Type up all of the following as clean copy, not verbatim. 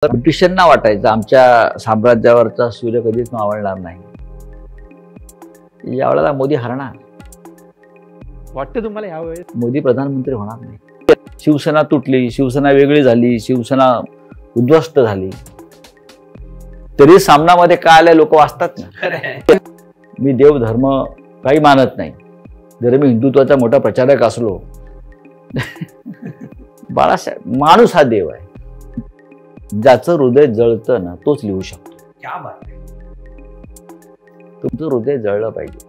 तर ब्रिटिशांना वाटायचं आमच्या साम्राज्यावरचा सूर्य कधीच मावळणार नाही, यावेळेला मोदी हरणार वाटतं तुम्हाला यावेळेस मोदी प्रधानमंत्री होणार नाही। शिवसेना तुटली, शिवसेना वेगळी झाली, शिवसेना उद्ध्वस्त झाली, तरी सामनामध्ये काय आले लोक वाचतात ना। मी देव धर्म काही मानत नाही, जरी मी हिंदुत्वाचा मोठा प्रचारक असलो बाळासाहेब माणूस हा देव आहे, ज्याचं हृदय जळतं ना तोच लिहू शकतो। क्या बात आहे, तुमचं हृदय जळलं पाहिजे।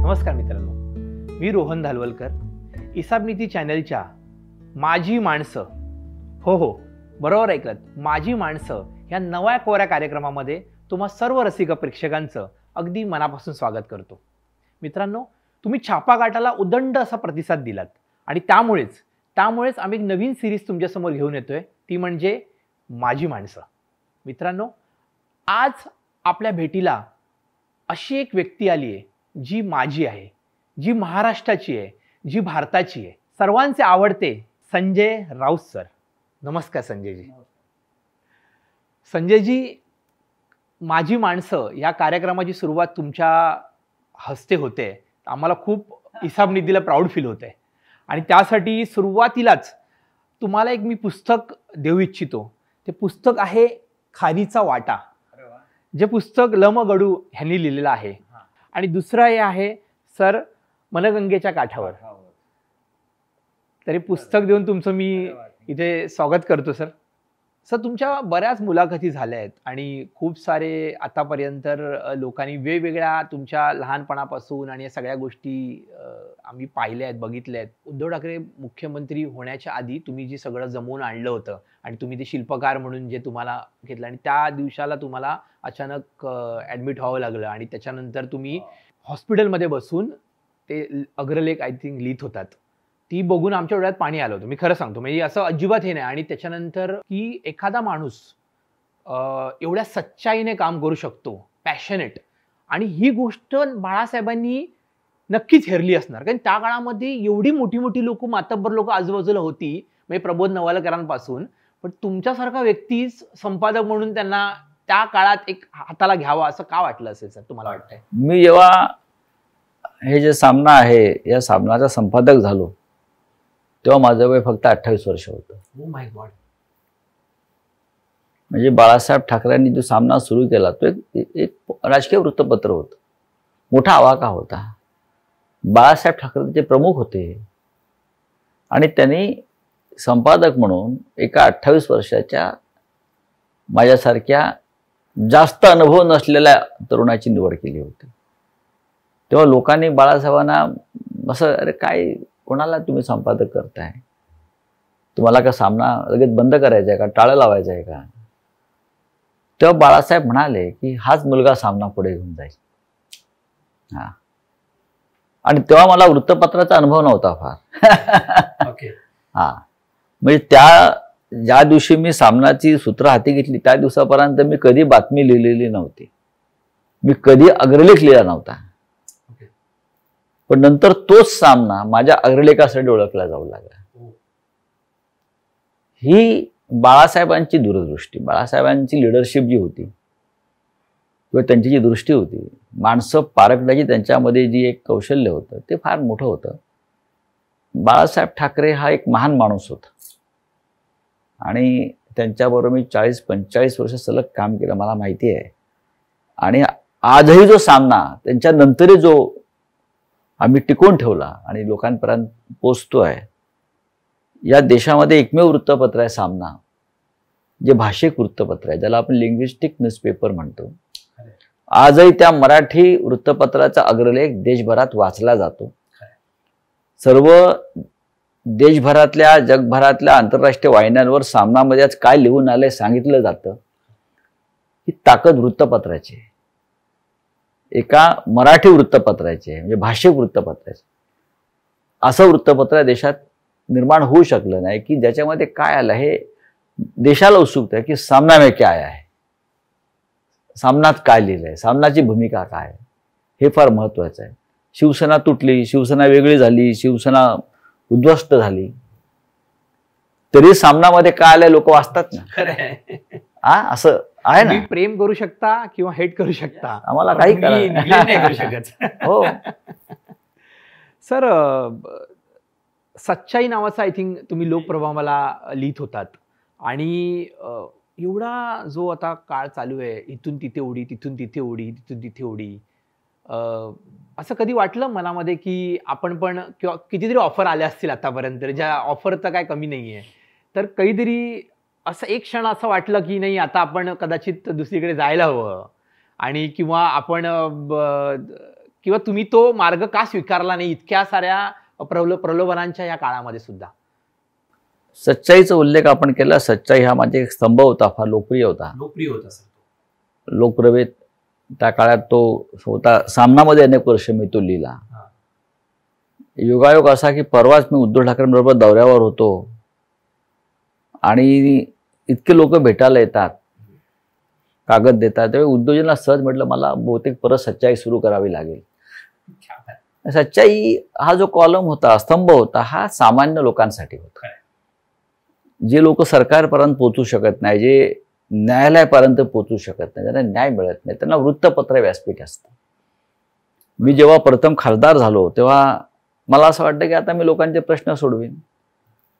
नमस्कार मित्रांनो, मी रोहन धालवलकर, इसाब नीती चॅनलच्या माझी माणसं, हो बरोबर ऐकलत, माझी माणसं ह्या नव्या कोऱ्या कार्यक्रमामध्ये तुम्हा सर्व रसिक प्रेक्षकांचं अगदी मनापासून स्वागत करतो। मित्रांनो, तुम्ही छापा गाठाला उदंड असा प्रतिसाद दिलात आणि त्यामुळेच आम्ही एक नवीन सिरीज तुमच्यासमोर घेऊन येतोय, ती म्हणजे माझी माणसं। मित्रांनो, आज आपल्या भेटीला अशी एक व्यक्ती आली आहे जी माझी आहे, जी महाराष्ट्राची आहे, जी भारताची आहे, सर्वांचे आवडते संजय राऊत सर। नमस्कार संजयजी। संजयजी, माझी माणसं या कार्यक्रमाची सुरुवात तुमच्या हस्ते होते, आम्हाला खूप इसाब निधीला प्राऊड फील होते आणि त्यासाठी सुरुवातीलाच तुम्हाला एक मी पुस्तक देऊ इच्छितो। ते पुस्तक आहे खारीचा वाटा, जे पुस्तक ल म गडू ह्यांनी लिहिलेलं आहे, आणि दुसरं हे आहे सर मनगंगेच्या काठावर। तरी पुस्तक देऊन तुमचं मी इथे स्वागत करतो सर। सर, तुमच्या बऱ्याच मुलाखती झाल्या आहेत आणि खूप सारे आतापर्यंत लोकांनी वेगवेगळ्या तुमच्या लहानपणापासून आणि या सगळ्या गोष्टी आम्ही पाहिल्या आहेत, बघितल्या आहेत। उद्धव ठाकरे मुख्यमंत्री होण्याच्या आधी तुम्ही जे सगळं जमवून आणलं होतं आणि तुम्ही ते शिल्पकार म्हणून जे तुम्हाला घेतलं आणि त्या दिवसाला तुम्हाला अचानक ॲडमिट व्हावं लागलं आणि त्याच्यानंतर तुम्ही हॉस्पिटलमध्ये बसून ते अग्रलेख आय थिंक लिहित होतात, ती बघून आमच्या डोळ्यात पाणी आलं होतं, मी खरं सांगतो। म्हणजे असं अजिबात हे नाही। आणि त्याच्यानंतर की एखादा माणूस एवढ्या सच्चाईने काम करू शकतो, पॅशनेट, आणि ही गोष्ट बाळासाहेबांनी नक्कीच हेरली असणार, कारण त्या काळामध्ये एवढी मोठी मोठी लोक, मातब्बर लोक आजूबाजूला होती, म्हणजे प्रबोध नवालकरांपासून, पण तुमच्यासारखा व्यक्ती संपादक म्हणून त्यांना त्या काळात एक हाताला घ्यावा असं का वाटलं असेल सर, तुम्हाला वाटतंय? मी जेव्हा हे जे सामना आहे या सामनाचा संपादक झालो तेव्हा माझं वय फक्त 28 वर्ष होतं। Oh my God. म्हणजे बाळासाहेब ठाकरेंनी जो सामना सुरू केला तो एक राजकीय वृत्तपत्र होतं, मोठा आवाका होता, बाळासाहेब ठाकरे ते प्रमुख होते आणि त्यांनी संपादक म्हणून एका 28 वर्षाच्या माझ्यासारख्या जास्त अनुभव नसलेल्या तरुणाची निवड केली होती। तेव्हा लोकांनी बाळासाहेबांना असं, अरे काय, कोणाला तुम्ही संपादक करताय, तुम्हाला का सामना लगेच बंद करायचा आहे का, टाळं लावायचं आहे का? तेव्हा बाळासाहेब म्हणाले की हाच मुलगा सामना पुढे घेऊन जाईल। आणि तेव्हा मला वृत्तपत्राचा अनुभव नव्हता फार। म्हणजे ज्या दिवशी मी सामनाची सूत्र हाती घेतली त्या दिवसापर्यंत मी कधी बातमी लिहिलेली नव्हती, मी कधी अग्रलेख लिहिला नव्हता, पण नंतर तोच सामना माझ्या अग्रलेखासाठी ओळखला जाऊ लागला। ही बाळासाहेबांची दूरदृष्टी, बाळासाहेबांची लिडरशिप जी होती किंवा त्यांची जी दृष्टी होती, माणसं पारखण्याची त्यांच्यामध्ये जी एक कौशल्य होतं ते फार मोठं होतं। बाळासाहेब ठाकरे हा एक महान माणूस होता आणि त्यांच्याबरोबर मी 40-45 वर्ष सलग काम केलं, मला माहिती आहे। आणि आजही जो सामना त्यांच्यानंतरही जो आम्ही टिकवून ठेवला आणि लोकांपर्यंत पोचतोय, या देशामध्ये एकमेव वृत्तपत्र आहे सामना, जे भाषिक वृत्तपत्र आहे, ज्याला आपण लिंग्विस्टिक न्यूजपेपर म्हणतो। आजही त्या मराठी वृत्तपत्राचा अग्रलेख देशभरात वाचला जातो। सर्व देशभरातल्या, जगभरातल्या आंतरराष्ट्रीय वाहिन्यांवर सामनामध्ये आज काय लिहून आलंय सांगितलं जातं। ही ताकद वृत्तपत्राची आहे, एका मराठी वृत्तपत्राचे, म्हणजे भाषिक वृत्तपत्राचे। असं वृत्तपत्र देशात निर्माण होऊ शकलं नाही की ज्याच्यामध्ये काय आलं, हे देशाला उत्सुकता आहे की सामना में क्या आया है, सामनात काय लिहिलंय, सामनाची भूमिका काय आहे, हे फार महत्वाचं आहे. शिवसेना तुटली, शिवसेना वेगळी झाली, शिवसेना उद्ध्वस्त झाली, तरी सामनामध्ये काय आलंय लोक वाचतात ना. असं आहे ना. प्रेम करू शकता किंवा हेट करू शकता, आम्हाला काही नाही करू शकत. हो सर, सच्चाई नावाचा आय थिंक तुम्ही लोकप्रभावाला लिहित होतात, आणि एवढा जो आता काळ चालू आहे, इथून तिथे उडी, तिथून तिथे उडी, तिथून तिथे उडी, असं कधी वाटलं मनामध्ये की आपण पण, किंवा कितीतरी ऑफर आल्या असतील आतापर्यंत, ज्या ऑफर तर काय कमी नाहीये, तर काहीतरी असं एक क्षण असं वाटलं की नाही आता आपण कदाचित दुसरीकडे जायला हवं, आणि किंवा आपण किंवा तुम्ही तो मार्ग का स्वीकारला नाही इतक्या साऱ्या प्रलोभनांच्या या काळामध्ये सुद्धा? सच्चाईचा उल्लेख आपण केला. सच्चाई हा माझा एक स्तंभ होता, फार लोकप्रिय होता सर. लोकप्रवेत त्या काळात तो होता. सामनामध्ये अनेक वर्ष मी तो लिहिला. योगायोग असा की परवाच मी उद्धव ठाकरेंबरोबर दौऱ्यावर होतो, आणि इतके लोक भेटायला येतात, कागद देतात, त्यावेळी उद्धवजींना सहज म्हटलं मला बहुतेक परत सच्चाई सुरू करावी लागेल. सच्चाई हा जो कॉलम होता, स्तंभ होता, हा सामान्य लोकांसाठी होता. जे लोक सरकारपर्यंत पोहोचू शकत नाही, जे न्यायालयापर्यंत पोहोचू शकत नाही, ज्यांना न्याय मिळत नाही, त्यांना वृत्तपत्र व्यासपीठ असतं. मी जेव्हा प्रथम खासदार झालो तेव्हा मला असं वाटतं की आता मी लोकांचे प्रश्न सोडवीन,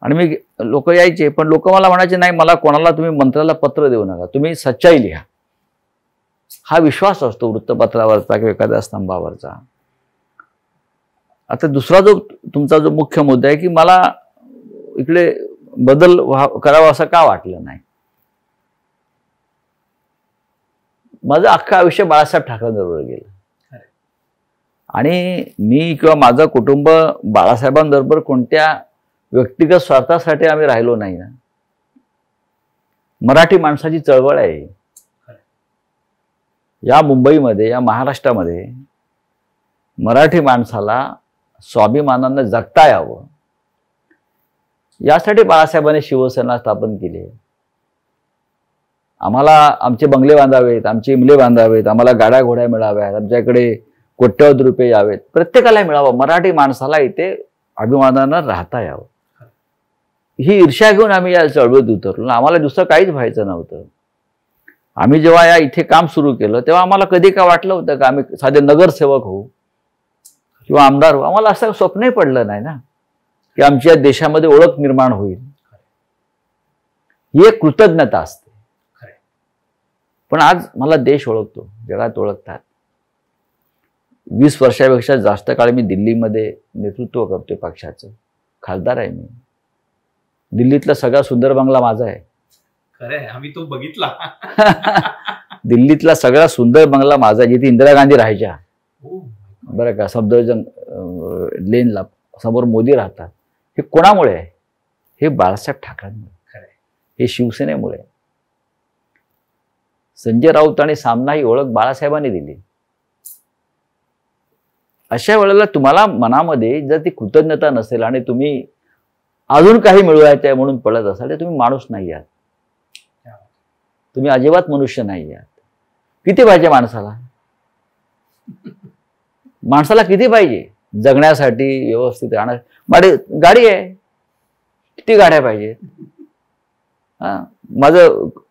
आणि मी लोक यायचे, पण लोक मला म्हणायचे नाही, मला कोणाला तुम्ही मंत्र्याला पत्र देऊ नका, तुम्ही सच्चाई लिहा. हा विश्वास असतो वृत्तपत्रावरचा किंवा एखाद्या स्तंभावरचा. आता दुसरा जो तुमचा जो मुख्य मुद्दा आहे की मला इकडे बदल करावा असं का वाटलं नाही. माझं अख्खं आयुष्य बाळासाहेब ठाकरेंबरोबर गेलं, आणि मी किंवा माझं कुटुंब बाळासाहेबांबरोबर कोणत्या व्यक्तिगत स्वार्थासाठी आम्ही राहिलो नाही ना. मराठी माणसाची चळवळ आहे. या मुंबईमध्ये, या महाराष्ट्रामध्ये मराठी माणसाला स्वाभिमानानं जगता यावं, यासाठी बाळासाहेबांनी शिवसेना स्थापन केली. आम्हाला आमचे बंगले बांधावेत, आमचे इमले बांधावेत, आम्हाला गाड्या घोड्या मिळाव्यात, आमच्याकडे कोट्यवधी रुपये यावेत, प्रत्येकाला मिळावं, मराठी माणसाला इथे अभिमानानं राहता यावं, ही ईर्ष्या घेऊन आम्ही या चळवळीत उतरलो. आम्हाला दुसरं काहीच व्हायचं नव्हतं. आम्ही जेव्हा या इथे काम सुरू केलं तेव्हा आम्हाला कधी काय वाटलं होतं का आम्ही साधे नगरसेवक होऊ किंवा आमदार होऊ. आम्हाला असं स्वप्नही पडलं नाही ना की आमच्या देशामध्ये ओळख निर्माण होईल. ही एक कृतज्ञता असते. पण आज मला देश ओळखतो, जगात ओळखतात. 20 वर्षापेक्षा जास्त काळ मी दिल्लीमध्ये नेतृत्व करतोय पक्षाचं. खासदार आहे मी. दिल्लीतला सगळा सुंदर बंगला माझा आहे. खरंय, आम्ही तो बघितला. दिल्लीतला सगळा सुंदर बंगला माझा आहे, जिथे इंदिरा गांधी राहायच्या. बरं का, सफदरजंग लेनला समोर मोदी राहतात. हे कोणामुळे आहे? हे बाळासाहेब ठाकरेंमुळे, हे शिवसेनेमुळे. संजय राऊत आणि सामना ही ओळख बाळासाहेबांनी दिली. अशा वेळेला तुम्हाला मनामध्ये जर ती कृतज्ञता नसेल आणि तुम्ही अजून काही मिळवायचं आहे म्हणून पडत असाल तर तुम्ही माणूस नाही आहात. तुम्ही अजिबात मनुष्य नाही आहात. किती पाहिजे माणसाला? माणसाला किती पाहिजे जगण्यासाठी, व्यवस्थित राहणार? गाडी आहे, किती गाड्या पाहिजेत?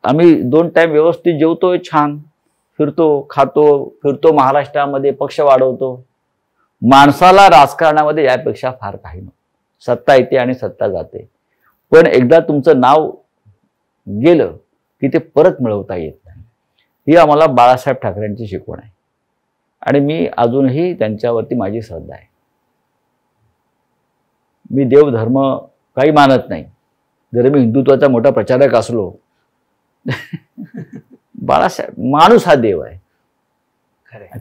आम्ही 2 टाइम व्यवस्थित जेवतोय, छान फिरतो, खातो, फिरतो महाराष्ट्रामध्ये, पक्ष वाढवतो. माणसाला राजकारणामध्ये यापेक्षा फार काही नाही. सत्ता येते आणि सत्ता जाते, पण एकदा तुमचं नाव गेलं की ते परत मिळवता येत नाही. ही आम्हाला बाळासाहेब ठाकरेंची शिकवण आहे, आणि मी अजूनही त्यांच्यावरती माझी श्रद्धा आहे. मी देव धर्म काही मानत नाही, जरी मी हिंदुत्वाचा मोठा प्रचारक असलो. बाळासाहेब माणूस हा देव आहे.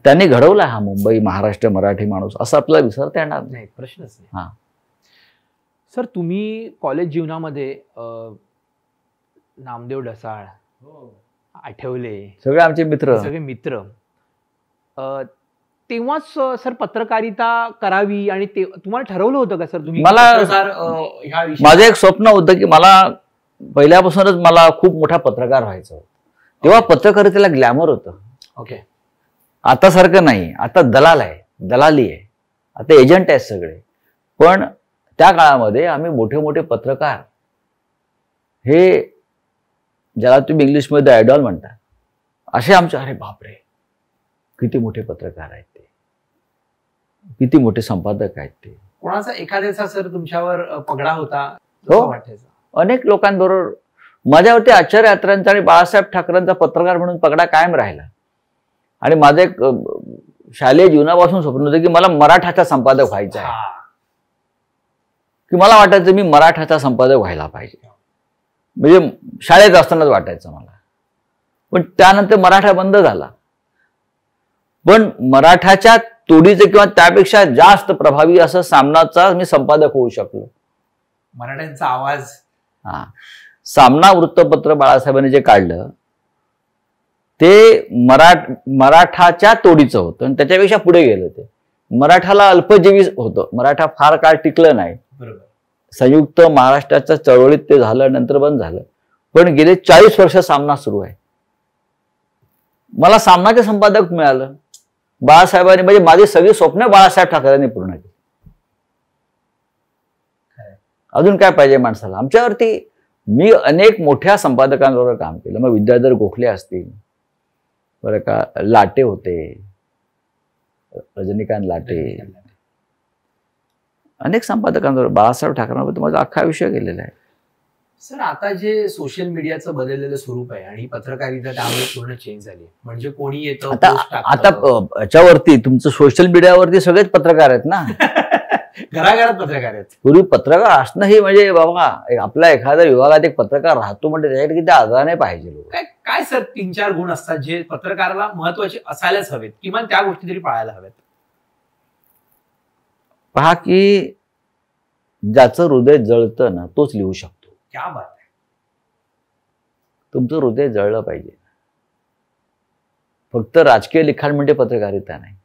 त्यांनी घडवला हा मुंबई, महाराष्ट्र, मराठी माणूस, असं आपल्याला विसरता येणार नाही. प्रश्नच नाही. हा सर, तुम्ही कॉलेज जीवनामध्ये नामदेव ढसाळ, आठवले, सगळे आमचे मित्र, तेव्हाच सर पत्रकारिता करावी आणि ते तुम्हाला ठरवलं होतं का सर? तुम्ही माझं एक स्वप्न होतं की मला पहिल्यापासूनच मला खूप मोठा पत्रकार व्हायचा होता. तेव्हा पत्रकारितेला ग्लॅमर होतं. ओके. आता सारखं नाही. आता दलाल आहे, दलाली आहे, आता एजंट आहेत सगळे. पण त्या काळामध्ये आम्ही मोठे मोठे पत्रकार, हे ज्याला तुम्ही इंग्लिशमध्ये आयडॉल म्हणता, असे आमचे, अरे बापरे किती मोठे पत्रकार आहेत ते, किती मोठे संपादक आहेत ते. कोणाचा एखाद्याचा सर तुमच्यावर पगडा होता? हो, वाटायचा अनेक लोकांबरोबर माझ्यावरती आचार्य यात्रांचा आणि बाळासाहेब ठाकरेंचा पत्रकार म्हणून पगडा कायम राहिला. आणि माझं एक शालेय जीवनापासून स्वप्न होतं की मला मराठाचा संपादक व्हायचा आहे, की मला वाटायचं मी मराठाचा संपादक व्हायला पाहिजे. म्हणजे शाळेत असतानाच वाटायचं मला. पण त्यानंतर मराठा बंद झाला. पण मराठाच्या तोडीचं किंवा त्यापेक्षा जास्त प्रभावी असं सामनाचा मी संपादक होऊ शकलो. मराठ्यांचा आवाज. हा, सामना वृत्तपत्र बाळासाहेबांनी जे काढलं ते मराठाच्या तोडीचं होतं आणि त्याच्यापेक्षा पुढे गेलं. ते मराठाला अल्पजीवी होतं. मराठा फार काळ टिकलं नाही. बरोबर. संयुक्त महाराष्ट्राच्या चळवळीत ते झालं, नंतर बंद झालं. पण गेले 40 वर्ष सामना सुरू आहे. मला सामनाचे संपादक मिळालं बाळासाहेबांनी. म्हणजे माझी सगळी स्वप्न बाळासाहेब ठाकरेंनी पूर्ण केली. अजून काय पाहिजे माणसाला? आमच्यावरती मी अनेक मोठ्या संपादकांबरोबर काम केलं. मग विद्याधर गोखले असतील, बरं का, लाटे होते, रजनीकांत लाटे, अनेक संपादकांबरोबर बाळासाहेब ठाकरेंबरोबर माझा अख्खा विषय गेलेला आहे. सर, आता जे सोशल मीडियाचं बदललेलं स्वरूप आहे आणि पत्रकारिता त्यामुळे पूर्ण चेंज झाली. म्हणजे कोणी येतं, आता याच्यावरती तुमचं सोशल मीडियावरती सगळेच पत्रकार आहेत ना. घराघरात पत्रकार आहेत. पूर्वी पत्रकार असणं ही म्हणजे बाबा आपला एखाद्या विभागात एक पत्रकार राहतो म्हणजे त्याच्याकडे किती आदराने पाहिजे. काय सर 3-4 गुण असतात जे पत्रकाराला महत्वाचे असायलाच हवेत, किमान त्या गोष्टी तरी पाळायला हव्यात? पहा की ज्याचं हृदय जळतं ना तोच लिहू शकतो. क्या बात आहे. तुमचं हृदय जळलं पाहिजे. फक्त राजकीय लिखाण म्हणजे पत्रकारिता नाही.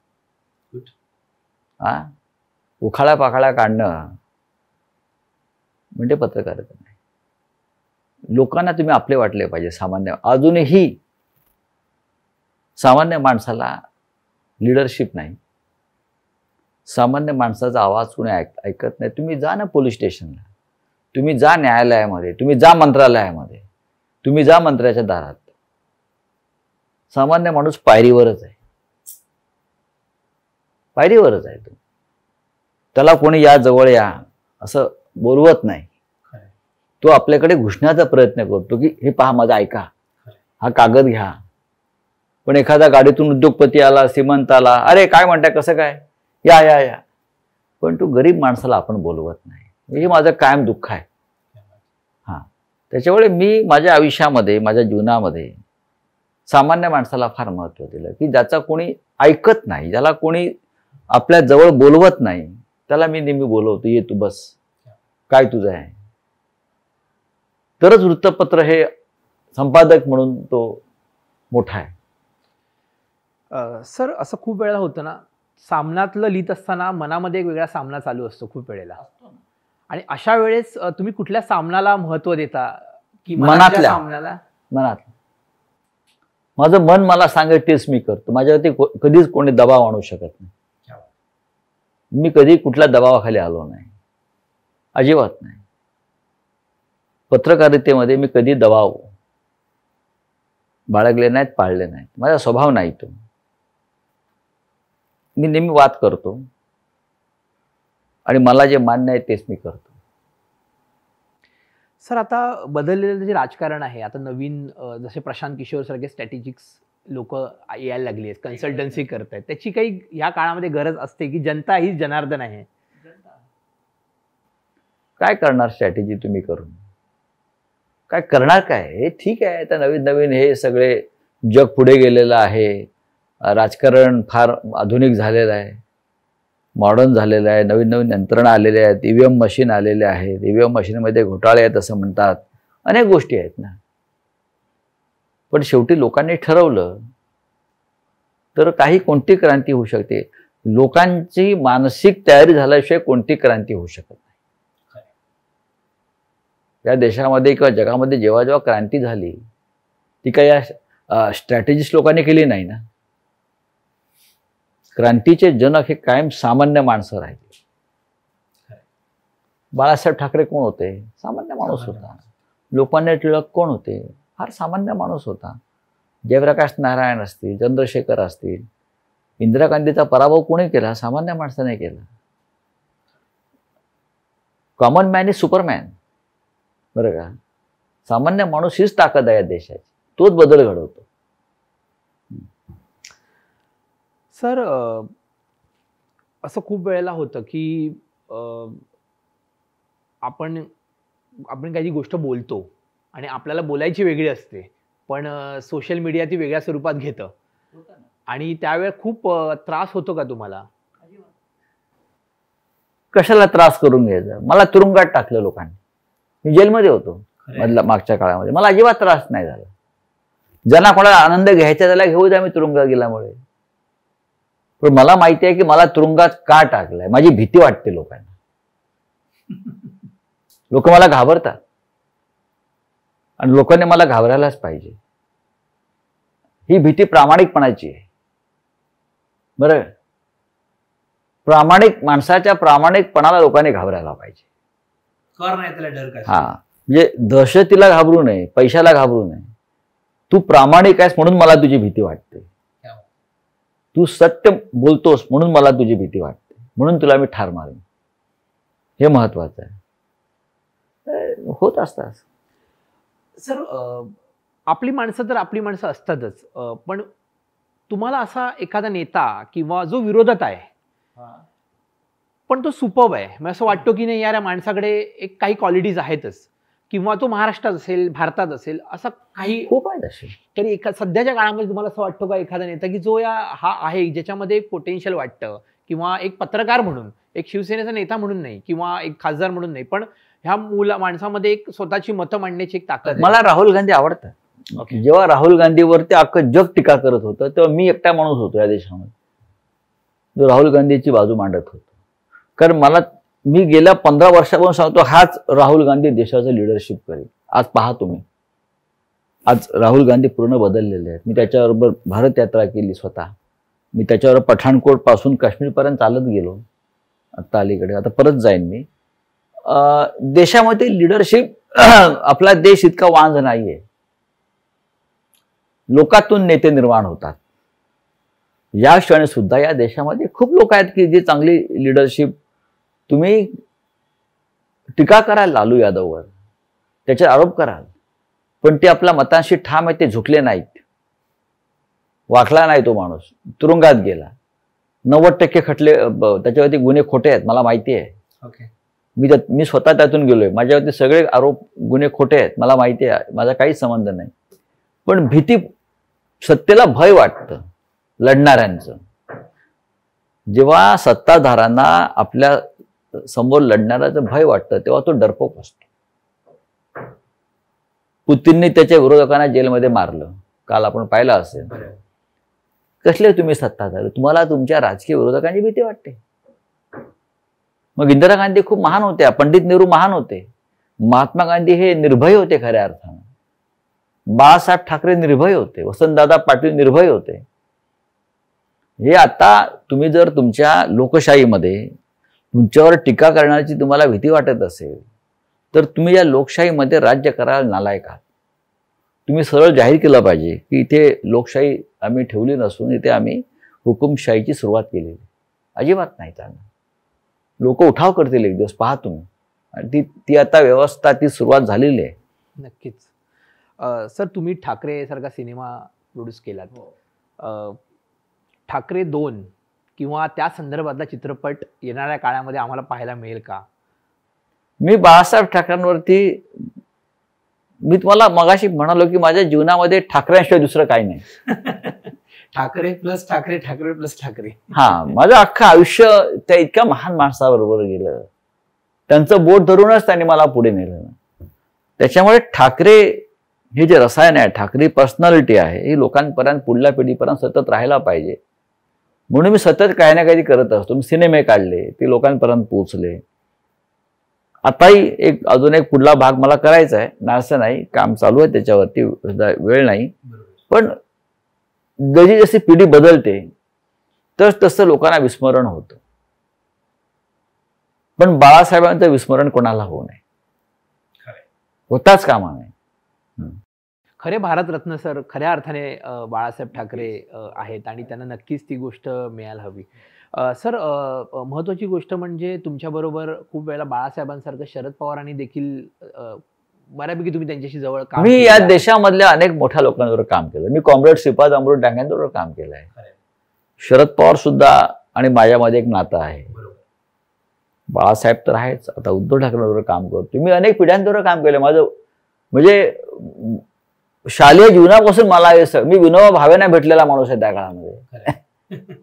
हा, उखाळा पाखाळा काढणं म्हणजे पत्रकारिता नाही. लोकांना तुम्ही आपले वाटले पाहिजे. सामान्य, अजूनही सामान्य माणसाला लिडरशिप नाही. सामान्य माणसाचा आवाज कोणी ऐकत नाही. तुम्ही जा ना पोलीस स्टेशनला, तुम्ही जा न्यायालयामध्ये, तुम्ही जा मंत्रालयामध्ये, तुम्ही जा मंत्र्याच्या दारात. सामान्य माणूस पायरीवरच आहे, पायरीवरच आहे. तो त्याला कोणी या जवळ या असं बोलवत नाही. तो आपल्याकडे घुसण्याचा प्रयत्न करतो की हे पहा माझा ऐका, हा कागद घ्या. पण एखादा गाडीतून उद्योगपती आला, श्रीमंत आला, अरे काय म्हणताय, कसं काय, या या या. पण तो गरीब माणसाला आपण बोलवत नाही. हे माझं कायम दुःख आहे. हा, त्याच्यामुळे मी माझ्या आयुष्यामध्ये, माझ्या जीवनामध्ये सामान्य माणसाला फार महत्त्व दिलं की ज्याचा कोणी ऐकत नाही, ज्याला कोणी आपल्या जवळ बोलवत नाही, त्याला मी नेहमी बोलवतो, ये तू बस, काय तुझं आहे. तरच वृत्तपत्र हे संपादक म्हणून तो मोठा आहे. सर, असं खूप वेळा होतं ना, सामनातलं लिहित असताना मनामध्ये एक वेगळा सामना चालू असतो खूप वेळेला. आणि अशा वेळेस तुम्ही कुठल्या सामनाला महत्व देता? की मनातल्या सामनाला? मनात माझं मन मला सांगेल तेच मी करतो. माझ्यावरती कधीच कोणी दबाव आणू शकत नाही. मी कधी कुठल्या दबावाखाली आलो नाही, अजिबात नाही. पत्रकारितेमध्ये मी कधी दबाव बाळगले नाहीत, पाळले नाहीत. माझा स्वभाव नाही तो. मी नेहमी वाद करतो आणि मला जे मान्य आहे तेच मी करतो. सर, आता बदललेलं जे राजकारण आहे, आता नवीन जसे प्रशांत किशोर सारखे स्ट्रॅटेजिक्स लोक यायला लागली आहेत, कन्सल्टन्सी करतायत, त्याची काही या काळामध्ये गरज असते की जनता ही जनार्दन आहे? काय करणार स्ट्रॅटेजी तुम्ही करून? काय करणार काय? हे ठीक आहे, आता नवीन नवीन हे सगळे जग पुढे गेलेलं आहे. राजकारण फार आधुनिक झालेलं आहे, मॉडर्न झालेलं आहे. नवीन नवीन यंत्रणा आलेल्या आहेत, ईव्हीएम मशीन आलेले आहेत. ईव्हीएम मशीनमध्ये घोटाळे आहेत असं म्हणतात. अनेक गोष्टी आहेत ना. पण शेवटी लोकांनी ठरवलं तर काही कोणती क्रांती होऊ शकते. लोकांची मानसिक तयारी झाल्याशिवाय कोणती क्रांती होऊ शकत नाही. त्या देशामध्ये किंवा जगामध्ये जेव्हा जेव्हा क्रांती झाली ती काही या स्ट्रॅटेजिस्ट लोकांनी केली नाही ना. क्रांतीचे जनक हे कायम सामान्य माणसं राहिले. बाळासाहेब ठाकरे कोण होते? सामान्य माणूस होता. लोकमान्य टिळक कोण होते? फार सामान्य माणूस होता. जयप्रकाश नारायण असतील, चंद्रशेखर असतील, इंदिरा गांधीचा पराभव कोणी केला? सामान्य माणसाने केला. Common man is Superman. बरं का? सामान्य माणूस हीच ताकद आहे या देशाची. तोच बदल घडवतो. सर, असं खूप वेळेला होतं की आपण काही गोष्ट बोलतो आणि आपल्याला बोलायची वेगळी असते, पण सोशल मीडिया ती वेगळ्या स्वरूपात घेतं आणि त्यावेळेस खूप त्रास होतो का तुम्हाला? कशाला त्रास करून घ्यायचा? मला तुरुंगात टाकलं लोकांनी. मी जेलमध्ये होतो मागच्या काळामध्ये. मला अजिबात त्रास नाही झाला. ज्यांना कोणाला आनंद घ्यायचा त्याला घेऊ द्या. मी तुरुंगात गेल्यामुळे. पण मला माहिती आहे की मला तुरुंगात का टाकलंय. माझी भीती वाटते लोकांना. लोक मला घाबरतात आणि लोकांनी मला घाबरायलाच पाहिजे. ही भीती प्रामाणिकपणाची आहे. बरं, प्रामाणिक माणसाच्या प्रामाणिकपणाला लोकांनी घाबरायला पाहिजे. हा, म्हणजे दहशतीला घाबरू नये, पैशाला घाबरू नये. तू प्रामाणिक आहेस म्हणून मला तुझी भीती वाटते. तू सत्य बोलतोस म्हणून मला तुझी भीती वाटते. म्हणून तुला मी ठार मारेन. हे महत्वाचं आहे. होत असतात. सर, आपली माणसं तर आपली माणसं असतातच, पण तुम्हाला असा एखादा नेता किंवा जो विरोधात आहे पण तो सुपर्ब आहे, मग असं वाटतो की नाही यार या माणसाकडे एक काही क्वालिटीज आहेतच, किंवा तो महाराष्ट्रात असेल, भारतात असेल, असं काही खूप आहे असे. तरी सध्याच्या काळामध्ये तुम्हाला असं वाटतं का एखादा नेता की जो हा आहे ज्याच्यामध्ये एक पोटेन्शियल वाटतं, किंवा एक पत्रकार म्हणून, एक शिवसेनेचा नेता म्हणून नाही, किंवा एक खासदार म्हणून नाही, पण ह्या माणसामध्ये एक स्वतःची मतं मांडण्याची एक ताकद आहे? मला राहुल गांधी आवडतात. जेव्हा राहुल गांधीवरती अख्खं जग टीका करत होतं तेव्हा मी एकटा माणूस होतो या देशामध्ये जो राहुल गांधीची बाजू मांडत होतो. कारण मी गेल्या 15 वर्षापासून सांगतो हाच राहुल गांधी देशाचं लिडरशिप करेल. आज पहा तुम्ही, आज राहुल गांधी पूर्ण बदललेले आहेत. मी त्याच्याबरोबर भारत यात्रा केली स्वतः. मी त्याच्याबरोबर पठाणकोट पासून काश्मीरपर्यंत चालत गेलो आता अलीकडे. आता परत जाईन मी. देशामध्ये लिडरशिप आपला देश इतका वांझ नाहीये. लोकातून नेते निर्माण होतात. या क्षणी सुद्धा या देशामध्ये खूप लोक आहेत की जी चांगली लिडरशिप. तुम्ही टीका कराल लालू यादववर, त्याचे आरोप कराल, पण ते आपल्या मतांशी ठाम आहे. ते झुकले नाहीत. वाकला नाही तो माणूस. तुरुंगात गेला. 90% खटले त्याच्यावरती गुन्हे खोटे आहेत. मला माहिती आहे. मी स्वतः त्यातून गेलोय. माझ्यावरती सगळे आरोप गुन्हे खोटे आहेत. मला माहिती आहे. माझा काहीच संबंध नाही. पण भीती, सत्तेला भय वाटतं लढणाऱ्यांचं. जेव्हा सत्ताधाऱ्यांना आपल्या समोर लढणाऱ्याचं भय वाटतं तेव्हा तो डरपोक असतो. पुतीनने त्याच्या विरोधकांना जेलमध्ये मारलं. काल आपण पाहिलं असेल. कसले तुम्ही सत्ताधारी? तुम्हाला तुमच्या राजकीय विरोधकांची भीती वाटते. मग इंदिरा गांधी खूप महान होत्या. पंडित नेहरू महान होते. महात्मा गांधी हे निर्भय होते खऱ्या अर्थानं. बाळासाहेब ठाकरे निर्भय होते. वसंतदादा पाटील निर्भय होते. हे आता तुम्ही जर तुमच्या लोकशाहीमध्ये तुमच्यावर टीका करण्याची तुम्हाला भीती वाटत असेल तर तुम्ही या लोकशाहीमध्ये राज्य करायला नालायक आहात. तुम्ही सरळ जाहीर केलं पाहिजे की इथे लोकशाही आम्ही ठेवली नसून इथे आम्ही हुकुमशाहीची सुरुवात केलेली. अजिबात नाही चालणार. लोक उठाव करतील एक दिवस. पहा तुम्ही. आणि ती आता व्यवस्था, ती सुरुवात झालेली आहे. नक्कीच. सर, तुम्ही ठाकरे सारखा सिनेमा प्रोड्यूस केलात. ठाकरे 2 किंवा त्या संदर्भातला चित्रपट येणाऱ्या काळामध्ये आम्हाला पाहायला मिळेल का? मी बाळासाहेब ठाकरेंवरती, मी तुम्हाला मगाशी म्हणालो की माझ्या जीवनामध्ये ठाकरेंशिवाय दुसरं काही नाही. Thackeray plus Thackeray, Thackeray plus Thackeray. हा, माझं अख्खं आयुष्य त्या इतक्या महान माणसाबरोबर गेलं. त्यांचं बोट धरूनच त्यांनी मला पुढे नेलं. त्याच्यामुळे ठाकरे हे जे रसायन आहे, ठाकरे पर्सनॅलिटी आहे, ही लोकांपर्यंत, पुढल्या पिढीपर्यंत सतत राहायला पाहिजे. म्हणून मी सतत काही ना काही करत असतो. मी सिनेमे काढले, ते लोकांपर्यंत पोहोचले. आताही अजून एक पुढला भाग मला करायचा आहे, असं नाही, काम चालू आहे त्याच्यावरती, वेळ नाही. पण जशी जशी पिढी बदलते तसं लोकांना विस्मरण होतं. पण बाळासाहेबांचं विस्मरण कोणाला होऊ नये, होताच कामा नये. खरे भारतरत्न सर खऱ्या अर्थाने बाळासाहेब ठाकरे आहेत आणि त्यांना नक्कीच ती गोष्ट मिळायला हवी. सर, महत्वाची गोष्ट म्हणजे तुमच्याबरोबर खूप वेळेला बाळासाहेबांसारखं शरद पवारांनी देखील बऱ्यापैकी तुम्ही त्यांच्याशी जवळ काम मी या देशामधल्या अनेक मोठ्या लोकांबरोबर काम केलं. मी कॉम्रेड श्रीपाद अमृत डांग्यांबरोबर काम केलं आहे. शरद पवार सुद्धा आणि माझ्यामध्ये एक नातं आहे. बाळासाहेब तर आहेच, आता उद्धव ठाकरेंबरोबर काम करतो. मी अनेक पिढ्यांबरोबर काम केलं. माझं म्हणजे शालेय जीवनापासून मला मी विनोबा भावेंना भेटलेला माणूस आहे त्या काळामध्ये.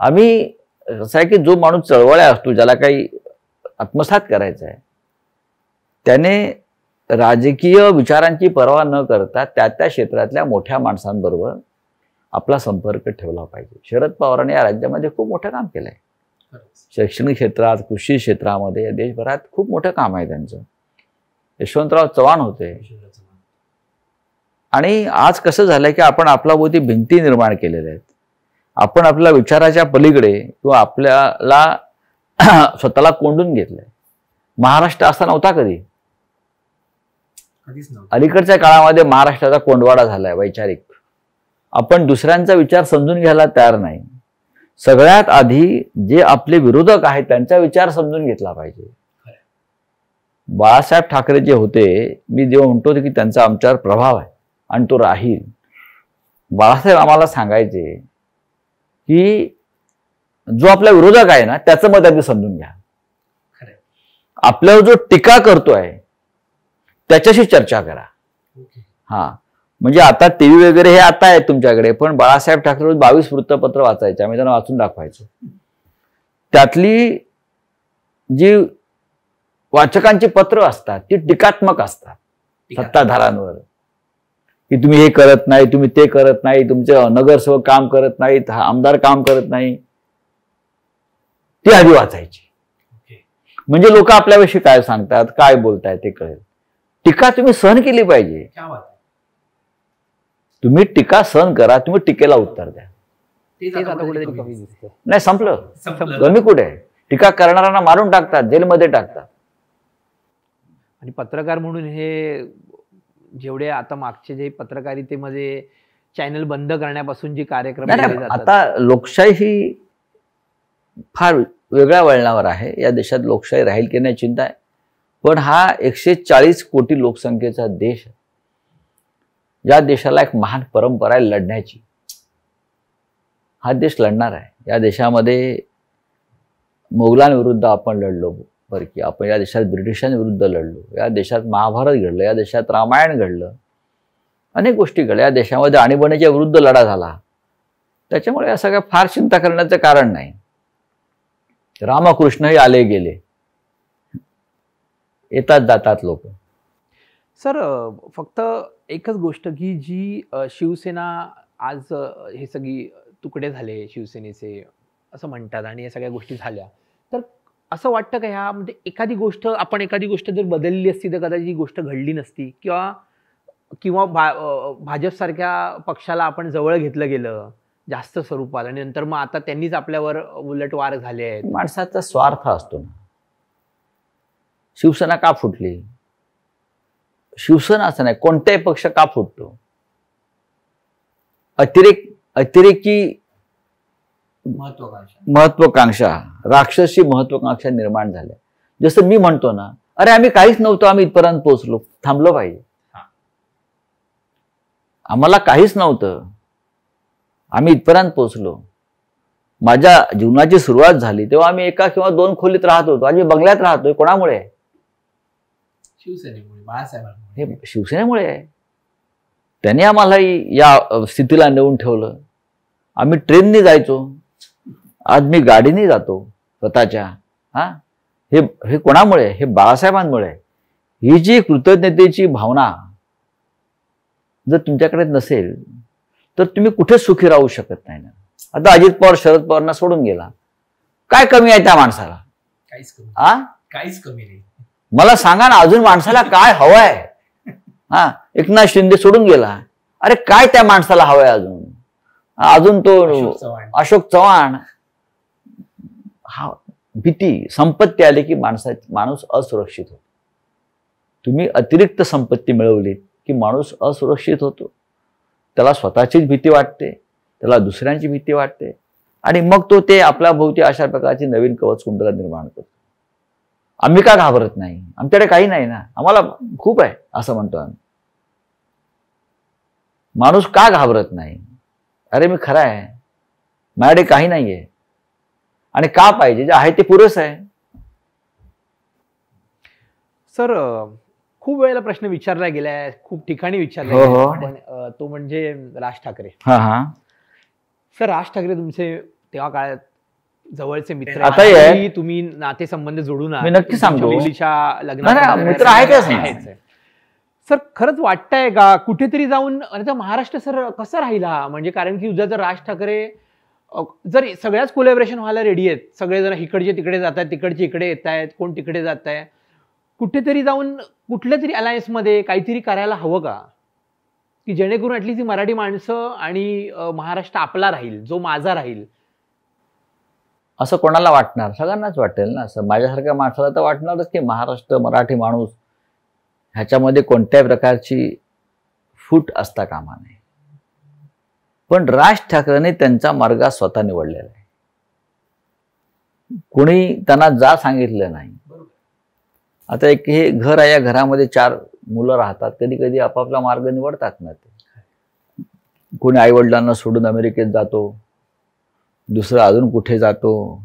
आम्ही असं आहे की जो माणूस चळवळ्या असतो, ज्याला काही आत्मसात करायचं आहे, त्याने राजकीय विचारांची पर्वा न करता त्या क्षेत्रातल्या मोठ्या माणसांबरोबर आपला संपर्क ठेवला पाहिजे. शरद पवारांनी या राज्यामध्ये खूप मोठं काम केलंय. शैक्षणिक क्षेत्रात, कृषी क्षेत्रामध्ये, देशभरात खूप मोठं काम आहे त्यांचं. यशवंतराव चव्हाण होते. आणि आज कसं झालंय की आपण आपल्याभोवती भिंती निर्माण केलेल्या आहेत. आपण आपल्या विचाराच्या पलीकडे किंवा आपल्याला स्वतःला कोंडून घेतलंय. महाराष्ट्र असा नव्हता कधी. अलीकडच्या काळामध्ये महाराष्ट्राचा कोंडवाडा झालाय वैचारिक. आपण दुसऱ्यांचा विचार समजून घ्यायला तयार नाही. सगळ्यात आधी जे आपले विरोधक आहेत त्यांचा विचार समजून घेतला पाहिजे. बाळासाहेब ठाकरे जे होते, मी जेव्हा म्हणतो की त्यांचा आमच्यावर प्रभाव आहे आणि तो राहील. बाळासाहेब आम्हाला सांगायचे की जो आपला विरोधक आहे ना त्याचं मत आधी समजून घ्या. आपल्यावर जो टीका करतोय त्याच्याशी चर्चा करा. हा, म्हणजे आता टीव्ही वगैरे हे आता आहे तुमच्याकडे, पण बाळासाहेब ठाकरे 22 वृत्तपत्र वाचायचे. आम्ही त्यांना वाचून दाखवायचो. त्यातली जी वाचकांची पत्र असतात ती टीकात्मक असतात सत्ताधाऱ्यांवर, की तुम्ही हे करत नाही, तुम्ही ते करत नाही, तुमचे नगरसेवक काम करत नाहीत, आमदार काम करत नाही. ती आधी वाचायची. म्हणजे लोक आपल्याविषयी काय सांगतात, काय बोलतायत ते कळेल. टीका तुम्ही सहन केली पाहिजे. तुम्ही टीका सहन करा, तुम्ही टीकेला उत्तर द्या. नाही, संपलं. कमी कुठे आहे? टीका करणाऱ्यांना मारून टाकतात, जेलमध्ये टाकतात. आणि पत्रकार म्हणून हे जेवढे आता मागचे जे पत्रकारितेमध्ये चॅनल बंद करण्यापासून जी कार्यक्रम आता लोकशाही ही फार वेगळ्या वळणावर आहे. या देशात लोकशाही राहील की नाही चिंता आहे. पण हा 140 कोटी लोकसंख्येचा देश आहे. या देशाला एक महान परंपरा आहे लढण्याची. हा देश लढणार आहे. या देशामध्ये मोगलांविरुद्ध आपण लढलो, बरं की आपण या देशात ब्रिटिशांविरुद्ध लढलो, या देशात महाभारत घडलं, या देशात रामायण घडलं, अनेक गोष्टी घडल्या. या देशामध्ये आणीबाणीच्या विरुद्ध लढा झाला. त्याच्यामुळे या सगळ्या फार चिंता करण्याचं कारण नाही. रामकृष्णही आले गेले, येतात जातात लोक. सर, फक्त एकच गोष्ट की जी शिवसेना आज हे सगळी तुकडे झाले शिवसेनेचे असं म्हणतात आणि या सगळ्या गोष्टी झाल्या, तर असं वाटतं का ह्यामध्ये एखादी गोष्ट जर बदलली असती तर कदाचित ही गोष्ट घडली नसती, किंवा भाजप सारख्या पक्षाला आपण जवळ घेतलं गेलं जास्त स्वरूपात आणि नंतर मग आता त्यांनीच आपल्यावर उलटवार झाले आहेत. माणसाचा स्वार्थ असतो ना. शिवसेना का फुटली? शिवसेना असं नाही, कोणताही पक्ष का फुटतो? अतिरेकी महत्वाकांक्षा, राक्षसी महत्वाकांक्षा निर्माण झाल्या. जसं मी म्हणतो ना, अरे आम्ही काहीच नव्हतो, आम्ही इथपर्यंत पोहोचलो. थांबलो पाहिजे. आम्हाला काहीच नव्हतं, आम्ही इथपर्यंत पोहोचलो. माझ्या जीवनाची सुरुवात झाली तेव्हा आम्ही एका किंवा 2 खोलीत राहत होतो. आज मी बंगल्यात राहतोय. कोणामुळे? शिवसेनेमुळे, बाळासाहेबांमुळे. हे शिवसेनेमुळे आहे. त्यांनी आम्हाला या स्थितीला नेऊन ठेवलं. आम्ही ट्रेनने जायचो, आज मी गाडीने जातो स्वतःच्या. हे कोणामुळे? हे बाळासाहेबांमुळे. ही जी कृतज्ञतेची भावना जर तुमच्याकडे नसेल तर तुम्ही कुठेच सुखी राहू शकत नाही ना. आता अजित पवार शरद पवारांना सोडून गेला. काय कमी आहे त्या माणसाला? काहीच कमी नाही. मला सांगा ना, अजून माणसाला काय हवंय? हा, एकनाथ शिंदे सोडून गेला, अरे काय त्या माणसाला हवंय अजून? अजून तो अशोक चव्हाण. हा, भीती, संपत्ती आली की माणूस असुरक्षित होतो. तुम्ही अतिरिक्त संपत्ती मिळवली की माणूस असुरक्षित होतो. त्याला स्वतःचीच भीती वाटते, त्याला दुसऱ्यांची भीती वाटते, आणि मग तो ते आपल्या भोवती अशा प्रकारची नवीन कवच कुंडला निर्माण करतो. आम्ही का घाबरत नाही? आमच्याकडे काही नाही ना, आम्हाला खूप आहे असं म्हणतो आम्ही. माणूस का घाबरत नाही? अरे मी खरा आहे, माझ्याकडे काही नाहीये, आणि का पाहिजे? जे आहे ते पुरेसं आहे. सर, खूप वेळेला प्रश्न विचारला गेलाय, खूप ठिकाणी विचारला हो, हो. गेलाय, पण तो म्हणजे राज ठाकरे. हा हा. सर, राज ठाकरे तुमचे तेव्हा काळात जवळचे मित्र आताही आहेत. आजही तुम्ही नातेसंबंध जोडून आहात. मी नक्की सांगतो. तुमच्या मुलीच्या नाही, लग्नात मित्र आहेतच ना. आहेच आहे. सर, खरंच वाटतंय का कुठेतरी जाऊन आता महाराष्ट्र सर कसा राहिला? म्हणजे कारण की जर राज ठाकरे जर सगळ्याच कोलॅबरेशन व्हायला रेडी आहेत, सगळेजण इकडचे तिकडे जात आहेत, तिकडचे इकडे येत आहेत, कोण तिकडे जात आहे, कुठेतरी जाऊन कुठल्या तरी अलायन्स मध्ये काहीतरी करायला हवं का? की जेणेकरून ऍटलीस्ट ही मराठी माणसं आणि महाराष्ट्र आपला राहील, जो माझा राहील. असं कोणाला वाटणार? सगळ्यांनाच वाटेल ना. असं माझ्यासारख्या माणसाला तर वाटणारच की महाराष्ट्र, मराठी माणूस ह्याच्यामध्ये कोणत्याही प्रकारची फूट असता कामा नये. पण राज ठाकरेंनी त्यांचा मार्ग स्वतः निवडलेला आहे. कोणी त्यांना जा सांगितलं नाही. आता एक हे घर आहे, या घरामध्ये 4 मुलं राहतात, कधी कधी आपापला मार्ग निवडतात ना. ते कोणी आई वडिलांना सोडून अमेरिकेत जातो, दुसरं अजून कुठे जातो,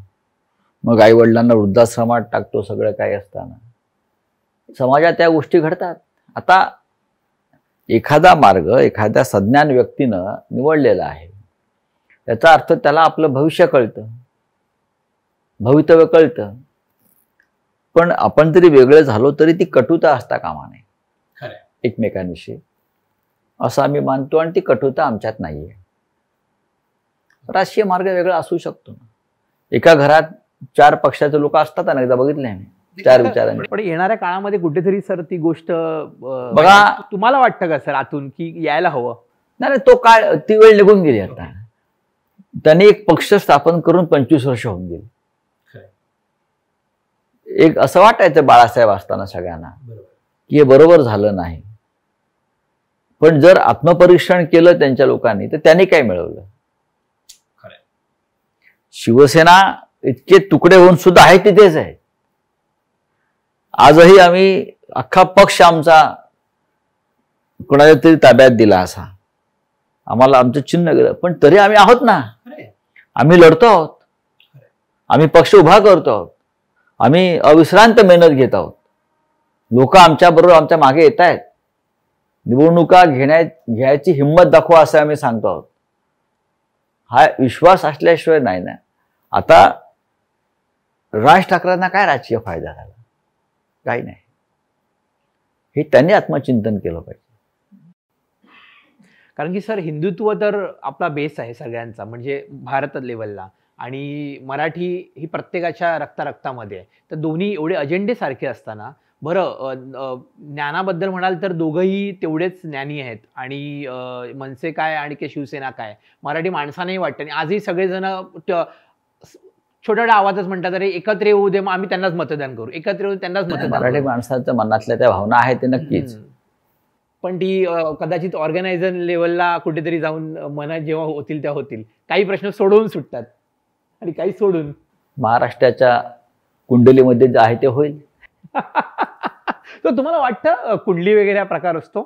मग आई वडिलांना वृद्धाश्रमात टाकतो. सगळं काही असताना समाजात त्या गोष्टी घडतात. आता एखादा मार्ग एखाद्या सज्ञान व्यक्तीनं निवडलेला आहे, त्याचा अर्थ त्याला आपलं भविष्य कळतं, भवितव्य कळतं. पण आपण जरी वेगळे झालो तरी ती कटुता असता कामा नये एकमेकांविषयी, असं आम्ही मानतो, आणि ती कटुता आमच्यात नाहीये. राजकीय मार्ग वेगळा असू शकतो ना. एका घरात 4 पक्षाचे लोक असतात ना, एकदा बघितले आम्ही, 4 विचारांनी. पण येणाऱ्या काळामध्ये कुठेतरी सर ती गोष्ट बघा, तुम्हाला वाटतं का सर आतून की यायला हवं? नाही, तो काळ, ती वेळ निघून गेली. आता त्यांनी एक पक्ष स्थापन करून 25 वर्ष होऊन गेली. एक असं वाटायचं बाळासाहेब असताना सगळ्यांना की हे बरोबर झालं नाही. पण जर आत्मपरीक्षण केलं त्यांच्या लोकांनी तर त्यांनी काय मिळवलं? शिवसेना इतके तुकडे होऊन सुद्धा आहे तिथेच आहे. आजही आम्ही अख्खा पक्ष आमचा कोणाच्या तरी ताब्यात दिला असा, आम्हाला आमचं चिन्ह गेलं, पण तरी आम्ही आहोत ना. आम्ही लढतो आहोत, आम्ही पक्ष उभा करतो आहोत, आम्ही अविश्रांत मेहनत घेत आहोत. लोक आमच्या बरोबर आमच्या मागे येत आहेत. निवडणुका घ्यायची हिंमत दाखवा असं आम्ही सांगतो आहोत. हा विश्वास असल्याशिवाय नाही ना. आता राज ठाकरेंना काय राजकीय फायदा झाला? काही नाही. हे त्यांनी आत्मचिंतन केलं पाहिजे. कारण की सर, हिंदुत्व तर आपला बेस आहे सगळ्यांचा, म्हणजे भारत लेवलला, आणि मराठी ही प्रत्येकाच्या रक्तामध्ये आहे. तर दोन्ही एवढे अजेंडे सारखे असताना, बरं ज्ञानाबद्दल म्हणाल तर दोघंही तेवढेच ज्ञानी आहेत, आणि मनसे काय आणि की शिवसेना काय मराठी माणसांनाही वाटतं. आणि आजही सगळेजण छोट्या आवाजात म्हणतात, अरे एकत्र येऊ दे, मग आम्ही त्यांनाच मतदान करू, एकत्र येऊ त्यांनाच मतदान. मराठी माणसाच्या मनातल्या त्या भावना आहेत ते नक्कीच. पण ती कदाचित ऑर्गनायझर लेवलला कुठेतरी जाऊन मनात जेव्हा होतील तेव्हा होतील. काही प्रश्न सोडवून सुटतात आणि काही सोडून. महाराष्ट्राच्या कुंडलीमध्ये जे आहे ते होईल. तर तुम्हाला वाटतं कुंडली वगैरे हा प्रकार असतो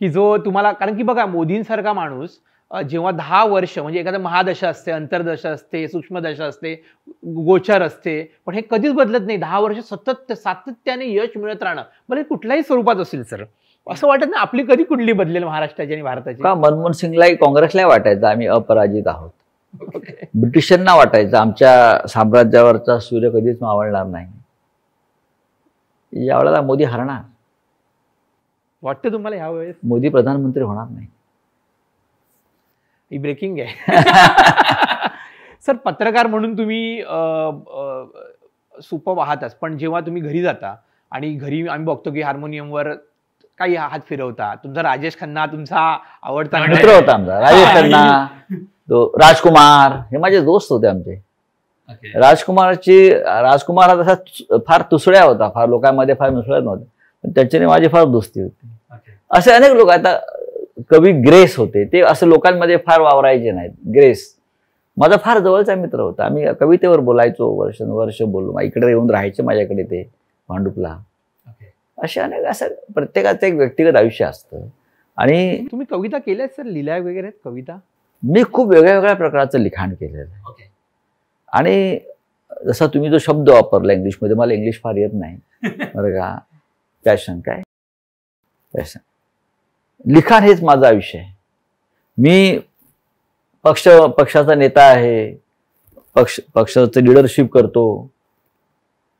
की जो तुम्हाला, कारण की बघा मोदींसारखा माणूस जेव्हा 10 वर्ष, म्हणजे एखादा महादशा असते, अंतर्दशा असते, सूक्ष्मदशा असते, गोचर असते, पण हे कधीच बदलत नाही. 10 वर्ष सातत्याने यश मिळत राहणं, म्हणजे कुठल्याही स्वरूपात असेल सर, असं वाटत नाही आपली कधी कुंडली बदलेल महाराष्ट्राची आणि भारताची? का मनमोहन सिंगलाही काँग्रेसलाही वाटायचं आम्ही अपराजित आहोत. ब्रिटिशांना वाटायचं आमच्या साम्राज्यावरचा सूर्य कधीच मावळणार नाही. यावेळेला मोदी हरणार. वाटतं तुम्हाला यावेळेस मोदी प्रधानमंत्री होणार नाही? ही ब्रेकिंग आहे. सर, पत्रकार म्हणून तुम्ही सुपर वाहताच, पण जेव्हा तुम्ही घरी जाता आणि घरी आम्ही बघतो की हार्मोनियमवर काही हात फिरवता, तुमचा राजेश खन्ना तुमचा आवडता मित्र होता आमचा राजेश खन्ना, तो राजकुमार, हे माझे दोस्त होते आमचे. राजकुमार हा तसा फार तुसड्या होता, फार लोकांमध्ये फार मिसळत नव्हता, पण त्याच्याने माझी फार दोस्ती होती. असे अनेक लोक. आता कवी ग्रेस होते, ते असं लोकांमध्ये फार वावरायचे नाहीत. ग्रेस माझा फार जवळचा मित्र होता. आम्ही कवितेवर बोलायचो, वर्ष बोललो. इकडे येऊन राहायचे माझ्याकडे ते भांडुपला. असे अनेक, असं प्रत्येकाचं एक व्यक्तिगत आयुष्य असतं. आणि तुम्ही कविता केल्यात सर, लिहिल्या वगैरे कविता? मी खूप वेगळ्या वेगळ्या प्रकारचं लिखाण केलेलं आहे. आणि जसा तुम्ही जो शब्द वापरला इंग्लिशमध्ये, मला इंग्लिश फार येत नाही बरं का. पॅशन, काय पॅशन, लिखाण हेच माझं आयुष्य आहे. मी पक्षाचा नेता आहे, पक्षाचं लिडरशिप करतो,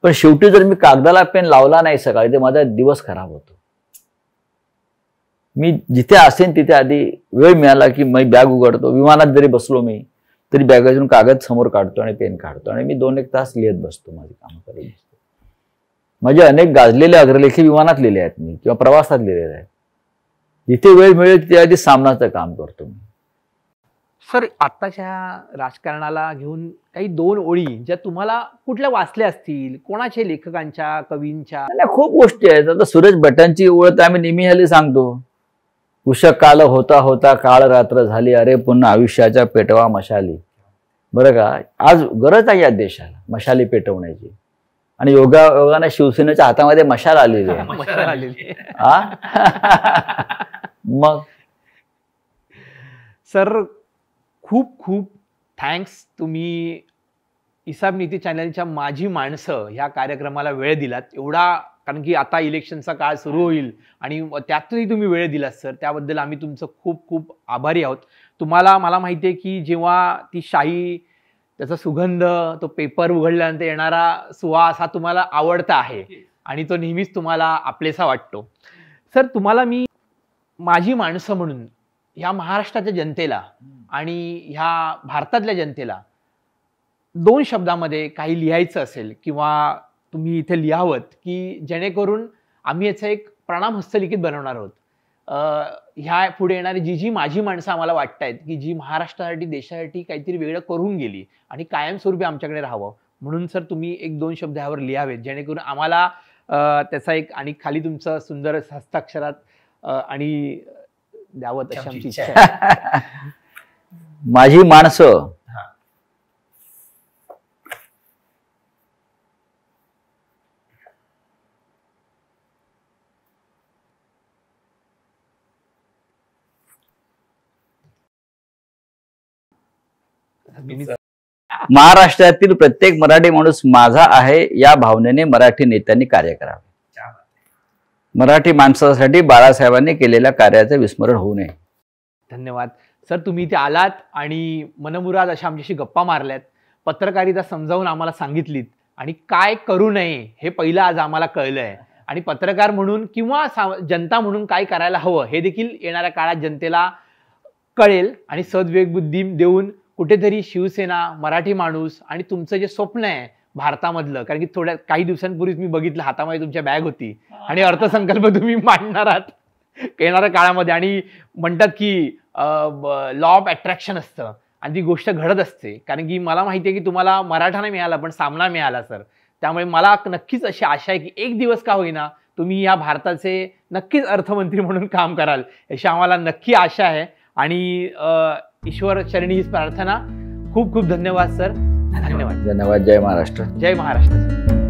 पण शेवटी जर मी कागदाला पेन लावला नाही सकाळी, ते माझा दिवस खराब होतो. मी जिथे असेन तिथे आधी वेळ मिळाला की मी बॅग उघडतो. विमानात जरी बसलो मी तरी बॅगेतून कागद समोर काढतो आणि पेन काढतो आणि मी 2-1 तास लिहित बसतो, माझी कामं करत बसतो. माझे अनेक गाजलेले अग्रलेखी विमानात लिहिले आहेत मी, किंवा प्रवासात लिहिलेले आहेत. जिथे वेळ मिळेल तिथे आधी सामनाचं काम करतो मी. सर, आत्ताच्या राजकारणाला घेऊन काही 2 ओळी ज्या तुम्हाला कुठल्या वाचल्या असतील, कोणाचे, लेखकांच्या, कवींच्या? खूप गोष्टी आहेत. आता सुरेश भटांची ओळ तर आम्ही नेहमी हल्ली सांगतो. उषक काल होता होता काळ रात्र झाली, अरे पुन्हा आयुष्याच्या पेटवा मशाली. बरं का, आज गरज आहे या देशाला मशाली पेटवण्याची, आणि योगाने शिवसेनेच्या हातामध्ये मशाल आलेली आहे. मग सर, खूप खूप थँक्स. तुम्ही इसाब नीती चॅनलच्या माझी माणसं ह्या कार्यक्रमाला वेळ दिलात एवढा, कारण की आता इलेक्शनचा काळ सुरू होईल आणि त्यातही तुम्ही वेळ दिलात सर, त्याबद्दल आम्ही तुमचं खूप खूप आभारी आहोत. तुम्हाला, मला माहिती आहे की जेव्हा ती शाई, त्याचा सुगंध, तो पेपर उघडल्यानंतर येणारा सुवास हा तुम्हाला आवडता आहे आणि तो नेहमीच तुम्हाला आपलेसा वाटतो. सर, तुम्हाला मी माझी माणसं म्हणून ह्या महाराष्ट्राच्या जनतेला आणि ह्या भारतातल्या जनतेला 2 शब्दामध्ये काही लिहायचं असेल किंवा तुम्ही इथे लिहावत, की जेणेकरून आम्ही याचं एक प्रणाम हस्तलिखित बनवणार आहोत. ह्या पुढे येणारी जी माझी माणसं आम्हाला वाटतायत की जी महाराष्ट्रासाठी, देशासाठी काहीतरी वेगळं करून गेली आणि कायमस्वरूपी आमच्याकडे राहावं, म्हणून सर तुम्ही 1-2 शब्द ह्यावर लिहावेत, जेणेकरून आम्हाला त्याचा एक, आणि खाली तुमचं सुंदर हस्ताक्षरात आणि द्यावं अशी आमची इच्छा आहे. माझी माणसं. महाराष्ट्रातील प्रत्येक मराठी माणूस माझा आहे या भावनेने मराठी नेत्यांनी कार्य करावे. मराठी माणसासाठी बाळासाहेबांनी केलेल्या कार्याचे विस्मरण होऊ नये. धन्यवाद सर, तुम्ही इथे आलात आणि मनमुराद अशा आमच्याशी गप्पा मारल्यात, पत्रकारिता समजावून आम्हाला सांगितलीत आणि काय करू नये हे पहिलं आज आम्हाला कळलंय. आणि पत्रकार म्हणून किंवा जनता म्हणून काय करायला हवं हे देखील येणाऱ्या काळात जनतेला कळेल. आणि सद्विवेकबुद्धी देऊन कुठेतरी शिवसेना, मराठी माणूस आणि तुमचं जे स्वप्न आहे भारतामधलं, कारण की काही दिवसांपूर्वीच मी बघितलं हातामध्ये तुमच्या बॅग होती आणि अर्थसंकल्प तुम्ही मांडणार आहात येणाऱ्या काळामध्ये, आणि म्हणतात की लॉ ऑफ अट्रॅक्शन असतं आणि ती गोष्ट घडत असते. कारण की मला माहिती आहे की तुम्हाला मराठा नाही मिळाला पण सामना मिळाला सर. त्यामुळे मला नक्कीच अशी आशा आहे की एक दिवस का होईना तुम्ही या भारताचे नक्कीच अर्थमंत्री म्हणून काम कराल, अशी आम्हाला नक्की आशा आहे. आणि ईश्वर चरणी हीच प्रार्थना. खूप खूप धन्यवाद सर. धन्यवाद. धन्यवाद. जय महाराष्ट्र. जय महाराष्ट्र.